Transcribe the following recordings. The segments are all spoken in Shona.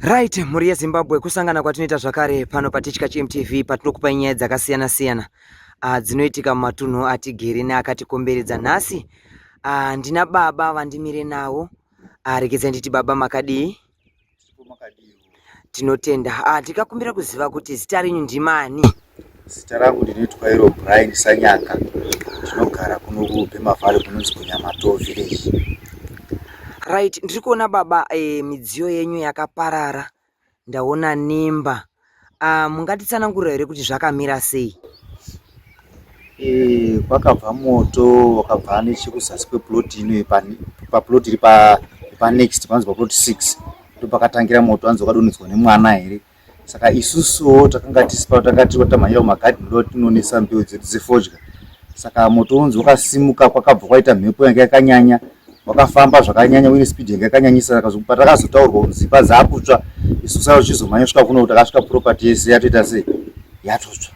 Right, muri yeZimbabwe kusangana kwatinoita zvakare pano patichika chiMTV patinokupa nyaya dzakasiyana siyana dzinoitika mumatunhu atigere neakatikomberedza. Nhasi ndina baba vandimire nawo. Rekedza nditi baba makadii? Tinotenda. Tikakumbira kuziva kuti zita renyu ndimani? Zita rangu ndinoitwa iro Brian Sanyanga. Tinogara kuno kuBhemavhare kunonzi kuNyamato village. Right, ndiri kuona baba midziyo yenyu yakaparara. Ndaona nemba. Mungatitsanangurira here kuti zvakamira sei? Kwakabva moto wakabva nechekuzasi kweploti ino paploti iri panext panzi paploti 6 ndopakatangira moto wanzi wakadonhedzwa nemwana here. Saka isusuwo takanga tisipa takati tamhanyira kumagadhi ndo tinonesa mbeu dzedu dzefodya. Saka moto unzi wakasimuka kwakabva kwaita mhepo yanga yakanyanya, wakafamba zvakanyanya uye speed yanga yakanyanyisa. Saka patakazotaurwa kunzi imba dzakutsva isusu saka tichizomhanya kusvika kuno kuti takasvika property yese yatoita sei yatotsva.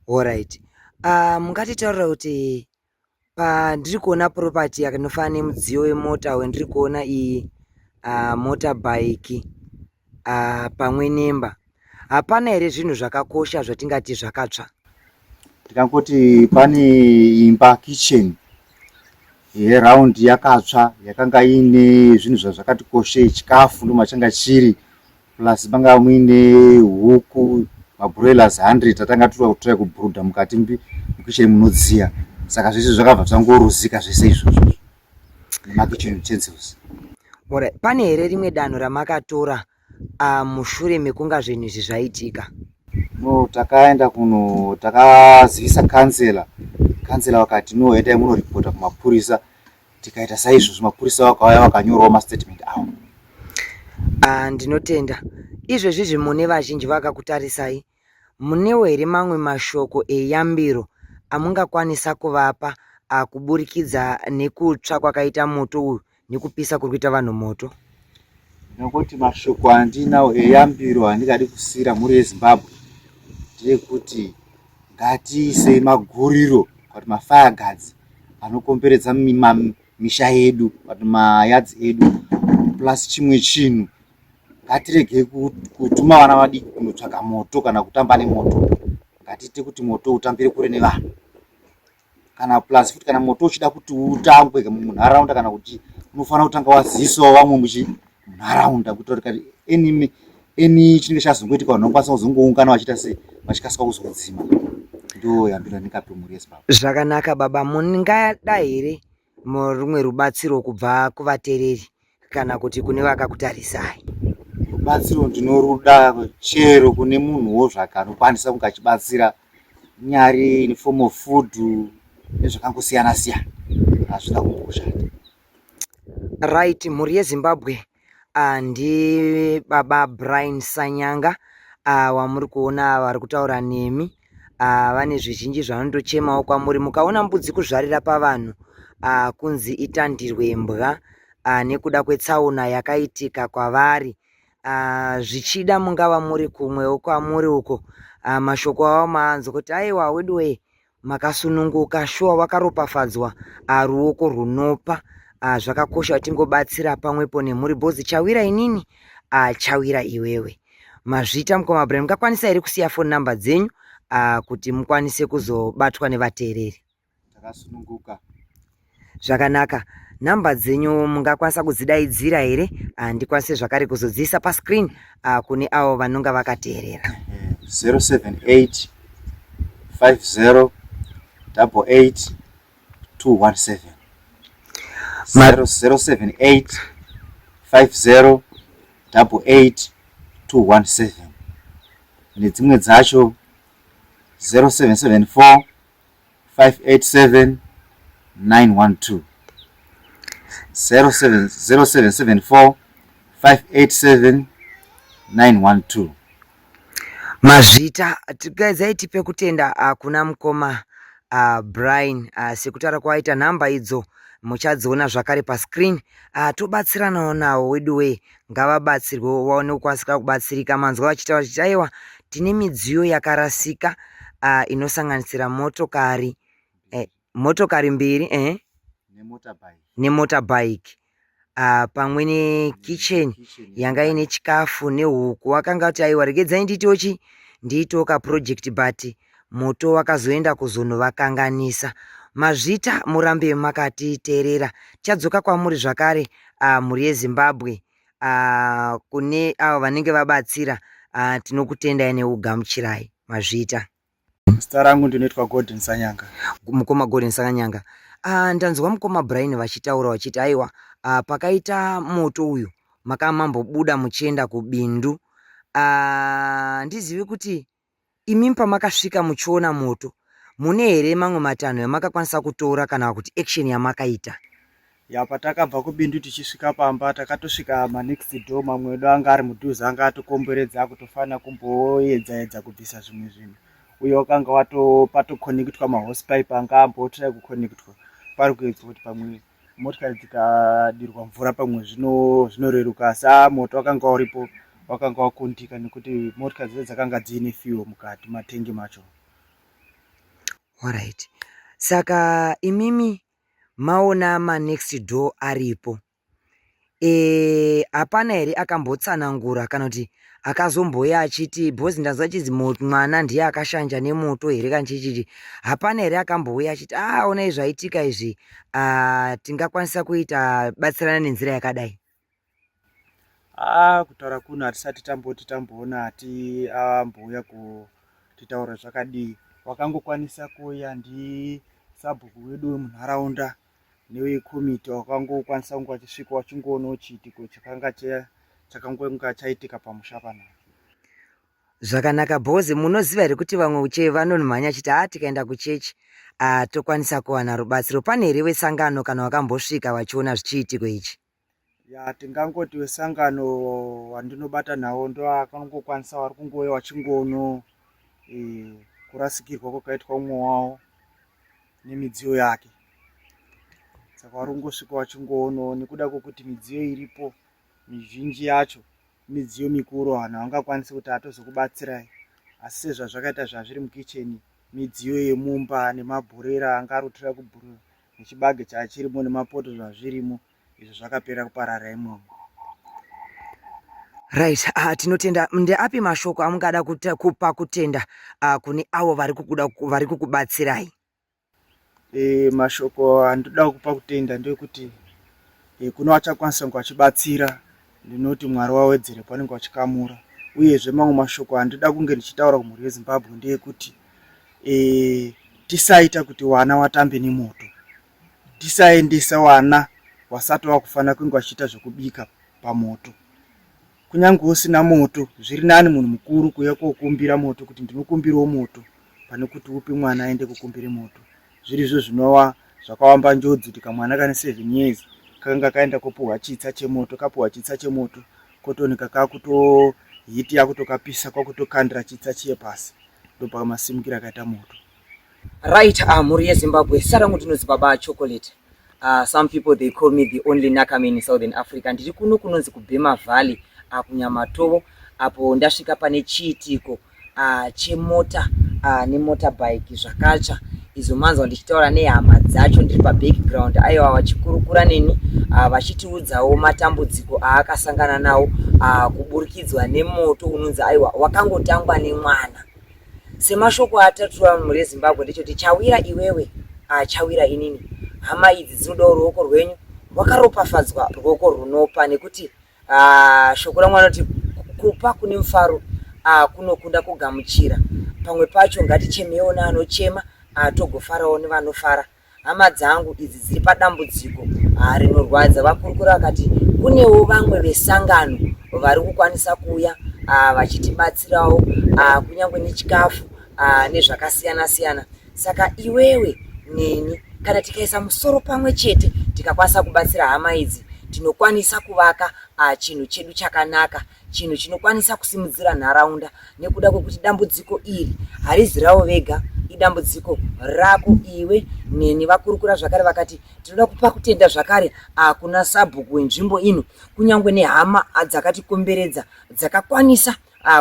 Alright. Mungatitaurira kuti ndiri kuona property yakanofanana nemudziyo wemota wendiri kuona iyi motorbike pamwe nemba. Hapana here zvinhu zvakakosha zvatingati zvakatsva? Tikangoti pane imba kitchen yeround yakatsva yakanga ine zvinhu zvakati koshe, chikafu ndomachanga chiri, plus panga muine huku mabroilers 100 atanga totora kubhuruda mukati mukitchen munodziya. Saka zvese zvakabva zvangoruzika zvese izvozvo nemakitchen utensils. Alright. Pane here rimwe danho ramakatora mushure mekunga zvinhu izvi zvaitika? No, takaenda kuno takazivisa kansela wakati no endai munoripota kumapurisa. Tikaita saizvozvo mapurisa vakauya vakanyorawo mastatement avo. Ndinotenda. Izvezvi mune vazhinji vakakutarisai, munewo here mamwe mashoko eyambiro amungakwanisa kuvapa kuburikidza nekutsva kwakaita moto uyu nekupisa kuri kuita vanhu moto? Nokuti mashoko andinawo eyambiro handingadi kusiyira muri yeZimbabwe ndeyekuti ngatiisei maguriro kuti mafire guards anokomberedza misha yedu kuti mayadzi edu, plus chimwe chinhu ngatirege kutuma vana vadiki kunotsvaga moto kana kutamba nemoto. Ngatiite kuti moto utambire kure nevanhu, kana plus futi kana moto uchida kuti utambwe munharaunda kana kuti unofanira kutanga wazivisawo vamwe munharaunda kuitira kuti eni chinenge chazongoitika vanhu vanokwanisa kuzongoungana vachiita sei vachikasika kuzodzima. Ndo yambiro ndingape muri yeZimbabwe. Zvakanaka baba. Mungada here rumwe rubatsiro kubva kuvateereri kana kuti kune vakakutarisai? Rubatsiro ndinoruda chero kune munhuwo zvake anokwanisa kunge achibatsira, nyari in form of food nezvakangosiyana siyana, hazvina kumboshata. Right, mhuri yeZimbabwe. Ndi baba Brian Sanyanga wamuri kuona vari kutaura nemi. Vane zvizhinji zvanondochemawo kwamuri. Mukaona mbudzi kuzvarira pavanhu kunzi itandirwe imbwa nekuda kwetsaona yakaitika kwavari, zvichida mungava muri kumwewo kwamuri uko, mashoko avo maanzo kuti aiwa weduwe makasununguka, shuwa wakaropafadzwa, ruoko runopa. Zvakakosha kuti tingobatsira pamwepo nemhuri bhozi. Chawira inini chawira iwewe. Mazvita mukoma Brian, mungakwanisa here kusiya phone number dzenyu kuti mukwanise kuzobatwa nevateereri? Takasununguka. Zvakanaka. Namba dzenyu mungakwanisa kudzidaidzira here ndikwanise zvakare kuzodziisa pascreen kune avo vanonga vakateerera? 078 50 88 217. 078 50 88 217. Nedzimwe dzacho 0774 587 912. 0774 587 912. Mazvita tigadzai tipe kutenda kuna mukoma Brian. Sekutaura kwaita nhamba idzo muchadziona zvakare pascreen. Tobatsiranawo nawo weduwe, ngavabatsirwe waone kukwanisika kubatsirika. Manzwa vachitaura kuti aiwa tine midziyo yakarasika inosanganisira motokari mbiri nemotorbike. pamwe nekitchen yanga ine chikafu nehuku. Wakanga kuti aiwa regedzai nditochi ndiitoka project but moto wakazoenda kuzonovakanganisa. Mazvita murambe makatiteerera. Tichadzoka kwamuri zvakare mhuri yeZimbabwe kune avo vanenge vabatsira. Tinokutendai neugamuchirai Mazvita. Zita rangu ndinoitwa Gordon Sanyanga. Mukoma Gordon Sanyanga. Ndanzwa mukoma Brian vachitaura vachiti aiwa pakaita moto uyu makamambobuda muchienda kubindu. Ndizive kuti imi pamakasvika muchiona moto mune here mamwe matanho yamakakwanisa kutora kana kuti action yamakaita? Patakabva kubindu tichisvika pamba takatosvika next door, mamwe edu anga ari mudhuze anga atokomberedza kutofana kumboedza kubvisa zvimwe zvinhu, uye wakanga patokonekitwa mahosepipe anga ambotrai kukonekitwa pari kuedzwa kuti pamwe motikari dzikadirwa mvura pamwe zvinoreruka. Asi moto wakanga uripo, wakanga wakundika nekuti motikari dzedu dzakanga dziine fuel mukati matengi macho. Alright. Saka imimi maona next door aripo, hapana here akambotsanangura kana kuti akazomboya achiti bhozi ndazwa chizi mwana ndiye akashanja nemoto here kanchichiti? Hapana here akambouya achiti onai zvaitika izvi, tingakwanisa kuita batsirana nenzira yakadai? Kutaura kuno hatisati tamboona ati ambouya kutitaura zvakadii. Wakangokwanisa kuuya ndisabhuku wedu wemunharaunda newekomiti, wakangokwanisa kunge wachisvika wachingoonawo chiitiko chakangonga chaitika pamusha panapa. Zvakanaka bhozi. Munoziva here kuti vamwe vanonmhanya chiti tikaenda kuchechi tokwanisa kuwana rubatsiro? Pane here wesangano kana wakambosvika wachiona zvichiitiko ichi? Tingangoti wesangano wandinobata nawo ndo akangokwanisa wari kungouya wachingoono kurasikirwa kwakaitwa umwe wavo nemidziyo yake. Saka wari kungosvika wachingoono nekuda kwokuti midziyo iripo mizhinji yacho midziyo mikuru, vanhu havangakwanisi kuti atozokubatsirai. Asi sezvazvakaita zvazviri mukicheni, midziyo yemumba nemabhurera anga arutira kubhurera nechibage chachirimo nemapoto zvazvirimo, izvo zvakapera kuparara imomo. Right. Tinotenda. Ndeapi mashoko amungada kupa kutenda kune avo vari kukubatsirai? Mashoko andoda kupa kutenda ndekuti kuno vachakwanisa kunge vachibatsira, ndinoti Mwari wawedzere panenge vachikamura. Uyezve mamwe mashoko andoda kunge ndichitaura kumhuri yeZimbabwe ndeyekuti tisaita kuti wana watambe nemoto, tisaendesa wana wasati wakufana kunge vachiita zvekubika pamoto. Kunyange usina moto, zviri nani munhu mukuru kuuya kokumbira moto kuti ndinokumbirawo moto pane kuti upi mwana aende kukumbira moto. Zvirizvo zvinova zvakawamba njodzi kuti kamwana kane 7 years kanga kaenda kopuhwa chitsa chemoto, kapuhwa chitsa chemoto kotonika kakutohiti yakutokapisa kwakutokandira chitsa chiye pasi, ndopamasimukira kaita moto. Right. Mhuri yeZimbabwe, sarangu ndinonzi Baba Chocolate. Some people they call me the only Nakam in Southern Africa. Ndiri kuno kunonzi kuBhema Valley kuNyamatovo, apo ndasvika pane chiitiko chemota nemotorbike zvakatsva. Izo manzwa ndichitaura nehama dzacho ndiri pabackground, aiwa vachikurukura neni vachitiudzawo matambudziko aakasangana nawo kuburikidzwa nemoto unonzi aiwa wakangotangwa nemwana. Semashoko atatura mhuri yeZimbabwe ndechoti chawira iwewe chawira inini. Hama idzi dzinodawo ruoko rwenyu rwakaropafadzwa, ruoko runopa, nekuti shoko ramwana kuti kupa kune mufaro kunokunda kugamuchira. Pamwe pacho ngatichemewo neanochema, togofarawo nevanofara. Hama dzangu idzi dziri padambudziko rinorwadza, vakurukura vakati kunewo vamwe vesangano vari kukwanisa kuuya vachitibatsirawo kunyange nechikafu nezvakasiyana siyana. Saka iwewe neni kana tikaisa musoro pamwe chete tikakwanisa kubatsira hama idzi, tinokwanisa kuvaka chinhu chedu chakanaka, chinhu chinokwanisa kusimudzira nharaunda, nekuda kwekuti dambudziko iri harizi ravo vega, idambudziko rako iwe neni. Vakurukura zvakare vakati tinoda kupa kutenda zvakare kuna sabhuku wenzvimbo ino, kunyange nehama dzakatikomberedza dzakakwanisa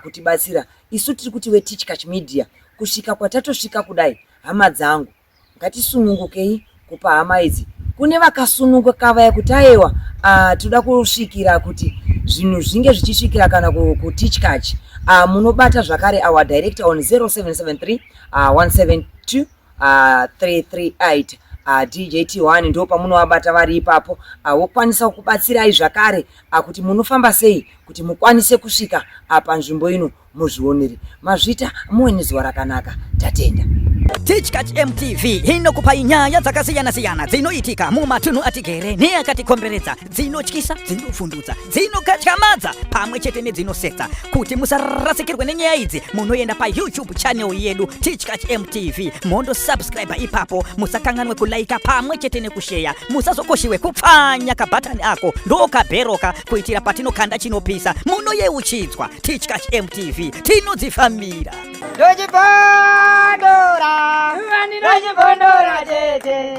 kutibatsira. Isu tiri kuti weTichCatch Media kusvika kwatatosvika kudai, hama dzangu ngatisunungukei kupa hama idzi kune vakasununguka vaya kuti aiwa toda kusvikira kuti zvinhu zvinge zvichisvikira kana kutichkachi munobata zvakare our director on 0773 172 338 DJT1 ndo pamunovabata vari ipapo wokwanisa kubatsirai zvakare kuti munofamba sei kuti mukwanise kusvika panzvimbo ino muzvionere mazvita muwe nezuva rakanaka. Tatenda. Tichkach MTV inokupa nyaya dzakasiyana-siyana dzinoitika mumatunhu atigere neakatikomberedza, dzinotyisa, dzinofundutsa, dzinokatyamadza pamwe chete nedzinosetsa. Kuti musarasikirwe nenyaya idzi munoenda paYouTube channel yedu Tichkach MTV mondo subscribe ipapo, musakanganwe kulaika pamwe chete nekushare, musazokoshiwe kupfanya kabhatani ako ndokabheroka kuitira patinokanda chinopisa munoyeuchidzwa. Tichkach MTV tinodzifamira. Dojipondora, tete.